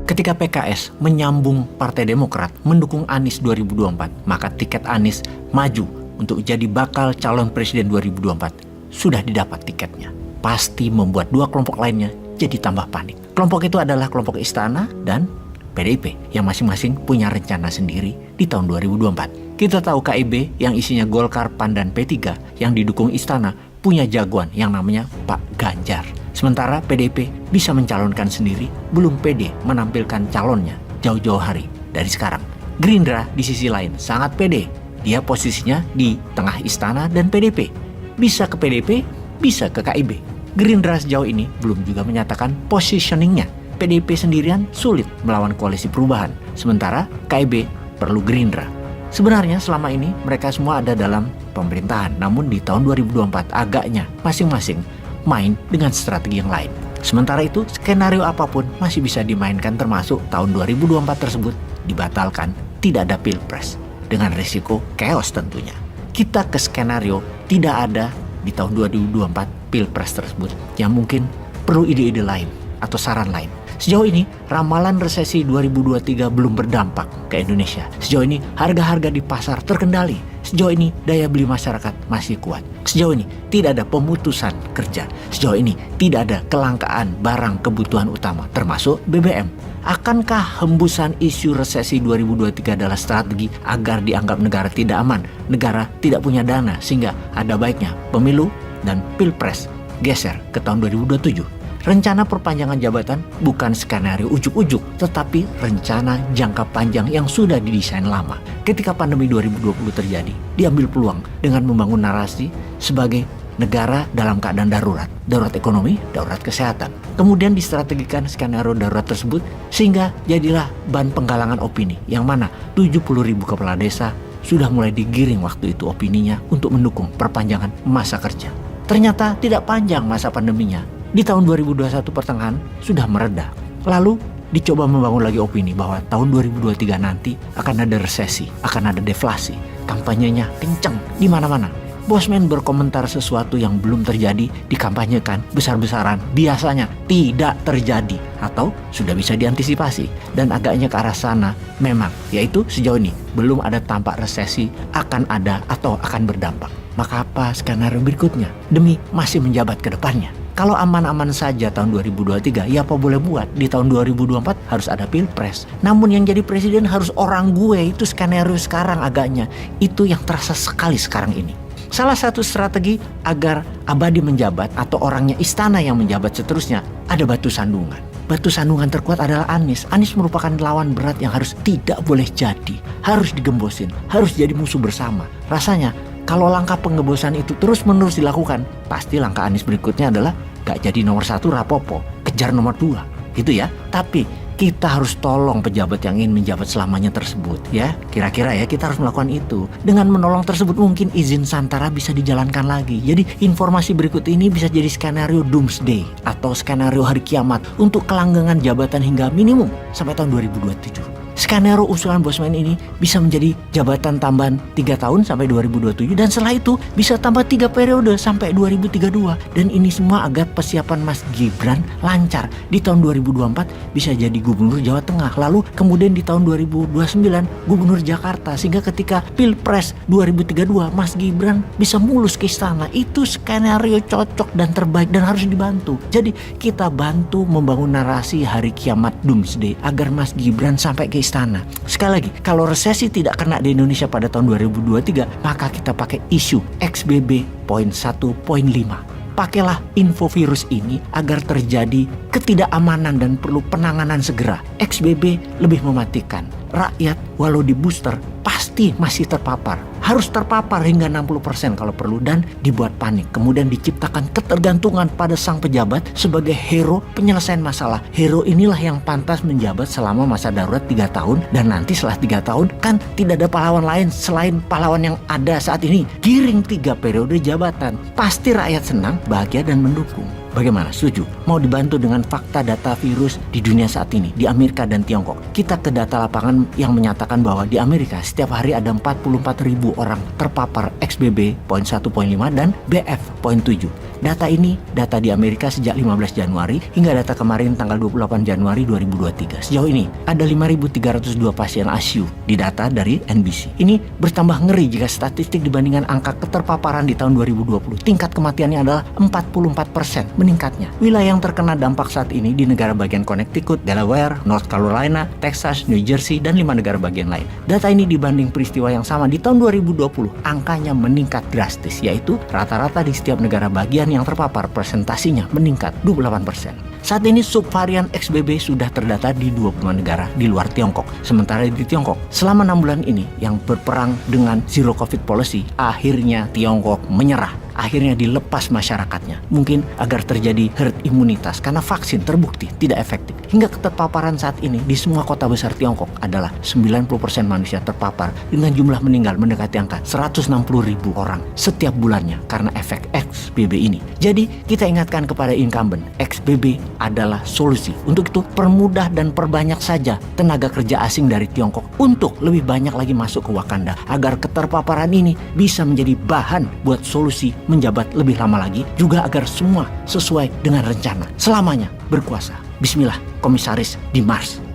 Ketika PKS menyambung Partai Demokrat mendukung Anies 2024, maka tiket Anies maju untuk jadi bakal calon presiden 2024 sudah didapat tiketnya. Pasti membuat dua kelompok lainnya jadi tambah panik. Kelompok itu adalah kelompok Istana dan PDIP yang masing-masing punya rencana sendiri di tahun 2024. Kita tahu KIB yang isinya Golkar, PAN, dan P3 yang didukung Istana punya jagoan yang namanya Pak Ganjar. Sementara PDIP bisa mencalonkan sendiri, belum pede menampilkan calonnya jauh-jauh hari dari sekarang. Gerindra di sisi lain sangat pede. Dia posisinya di tengah Istana dan PDIP. Bisa ke PDIP, bisa ke KIB. Gerindra sejauh ini belum juga menyatakan positioningnya. PDIP sendirian sulit melawan koalisi perubahan. Sementara KIB perlu Gerindra. Sebenarnya selama ini mereka semua ada dalam pemerintahan. Namun di tahun 2024 agaknya masing-masing main dengan strategi yang lain. Sementara itu, skenario apapun masih bisa dimainkan, termasuk tahun 2024 tersebut dibatalkan, tidak ada pilpres, dengan risiko chaos tentunya. Kita ke skenario tidak ada di tahun 2024 pilpres tersebut, yang mungkin perlu ide-ide lain atau saran lain. Sejauh ini, ramalan resesi 2023 belum berdampak ke Indonesia. Sejauh ini, harga-harga di pasar terkendali. Sejauh ini, daya beli masyarakat masih kuat. Sejauh ini, tidak ada pemutusan kerja. Sejauh ini, tidak ada kelangkaan barang kebutuhan utama, termasuk BBM. Akankah hembusan isu resesi 2023 adalah strategi agar dianggap negara tidak aman, negara tidak punya dana, sehingga ada baiknya pemilu dan pilpres geser ke tahun 2027? Rencana perpanjangan jabatan bukan skenario ujuk-ujuk, tetapi rencana jangka panjang yang sudah didesain lama. Ketika pandemi 2020 terjadi, diambil peluang dengan membangun narasi sebagai negara dalam keadaan darurat. Darurat ekonomi, darurat kesehatan. Kemudian distrategikan skenario darurat tersebut sehingga jadilah bahan penggalangan opini, yang mana 70.000 kepala desa sudah mulai digiring waktu itu opininya untuk mendukung perpanjangan masa kerja. Ternyata tidak panjang masa pandeminya. Di tahun 2021 pertengahan sudah mereda. Lalu dicoba membangun lagi opini bahwa tahun 2023 nanti akan ada resesi, akan ada deflasi. Kampanyenya kencang di mana-mana. Bosman berkomentar sesuatu yang belum terjadi dikampanyekan besar-besaran. Biasanya tidak terjadi atau sudah bisa diantisipasi. Dan agaknya ke arah sana memang, yaitu sejauh ini belum ada tampak resesi akan ada atau akan berdampak. Maka apa skenario berikutnya demi masih menjabat ke depannya? Kalau aman-aman saja tahun 2023, ya apa boleh buat. Di tahun 2024 harus ada pilpres. Namun yang jadi presiden harus orang gue, itu skenario sekarang agaknya. Itu yang terasa sekali sekarang ini. Salah satu strategi agar abadi menjabat atau orangnya Istana yang menjabat seterusnya, ada batu sandungan. Batu sandungan terkuat adalah Anies. Anies merupakan lawan berat yang harus tidak boleh jadi. Harus digembosin, harus jadi musuh bersama. Rasanya kalau langkah penggembosan itu terus-menerus dilakukan, pasti langkah Anies berikutnya adalah gak jadi nomor 1 rapopo, kejar nomor 2, gitu ya. Tapi kita harus tolong pejabat yang ingin menjabat selamanya tersebut, ya. Kira-kira ya kita harus melakukan itu. Dengan menolong tersebut mungkin izin Santara bisa dijalankan lagi. Jadi informasi berikut ini bisa jadi skenario doomsday atau skenario hari kiamat untuk kelanggengan jabatan hingga minimum sampai tahun 2027. Skenario usulan Bosman ini bisa menjadi jabatan tambahan 3 tahun sampai 2027, dan setelah itu bisa tambah 3 periode sampai 2032. Dan ini semua agar persiapan Mas Gibran lancar. Di tahun 2024 bisa jadi gubernur Jawa Tengah, lalu kemudian di tahun 2029 gubernur Jakarta, sehingga ketika Pilpres 2032 Mas Gibran bisa mulus ke istana. Itu skenario cocok dan terbaik dan harus dibantu. Jadi kita bantu membangun narasi hari kiamat doomsday agar Mas Gibran sampai ke istana. Sekali lagi, kalau resesi tidak kena di Indonesia pada tahun 2023, maka kita pakai isu XBB poin 1.5. Pakailah infovirus ini agar terjadi ketidakamanan dan perlu penanganan segera. XBB lebih mematikan. Rakyat walau di booster pasti masih terpapar. Harus terpapar hingga 60% kalau perlu, dan dibuat panik. Kemudian diciptakan ketergantungan pada sang pejabat sebagai hero penyelesaian masalah. Hero inilah yang pantas menjabat selama masa darurat 3 tahun, dan nanti setelah 3 tahun kan tidak ada pahlawan lain selain pahlawan yang ada saat ini. Giring 3 periode jabatan. Pasti rakyat senang, bahagia dan mendukung. Bagaimana? Setuju? Mau dibantu dengan fakta data virus di dunia saat ini, di Amerika dan Tiongkok. Kita ke data lapangan yang menyatakan bahwa di Amerika setiap hari ada 44.000 orang terpapar XBB poin 1.5 dan BF poin 7. Data ini data di Amerika sejak 15 Januari hingga data kemarin tanggal 28 Januari 2023. Sejauh ini ada 5.302 pasien ICU di data dari NBC. Ini bertambah ngeri jika statistik dibandingkan angka keterpaparan di tahun 2020. Tingkat kematiannya adalah 44% meningkatnya. Wilayah yang terkena dampak saat ini di negara bagian Connecticut, Delaware, North Carolina, Texas, New Jersey, dan 5 negara bagian lain. Data ini dibanding peristiwa yang sama di tahun 2020, angkanya meningkat drastis, yaitu rata-rata di setiap negara bagian yang terpapar presentasinya meningkat 28%. Saat ini subvarian XBB sudah terdata di 25 negara di luar Tiongkok. Sementara di Tiongkok, selama 6 bulan ini yang berperang dengan Zero Covid Policy, akhirnya Tiongkok menyerah. Akhirnya dilepas masyarakatnya. Mungkin agar terjadi herd imunitas karena vaksin terbukti tidak efektif. Hingga keterpaparan saat ini di semua kota besar Tiongkok adalah 90% manusia terpapar dengan jumlah meninggal mendekati angka 160.000 orang setiap bulannya karena efek XBB ini. Jadi kita ingatkan kepada incumbent, XBB adalah solusi. Untuk itu permudah dan perbanyak saja tenaga kerja asing dari Tiongkok untuk lebih banyak lagi masuk ke Wakanda agar keterpaparan ini bisa menjadi bahan buat solusi menjabat lebih lama lagi, juga agar semua sesuai dengan rencana selamanya berkuasa. Bismillah, Komisaris di Mars.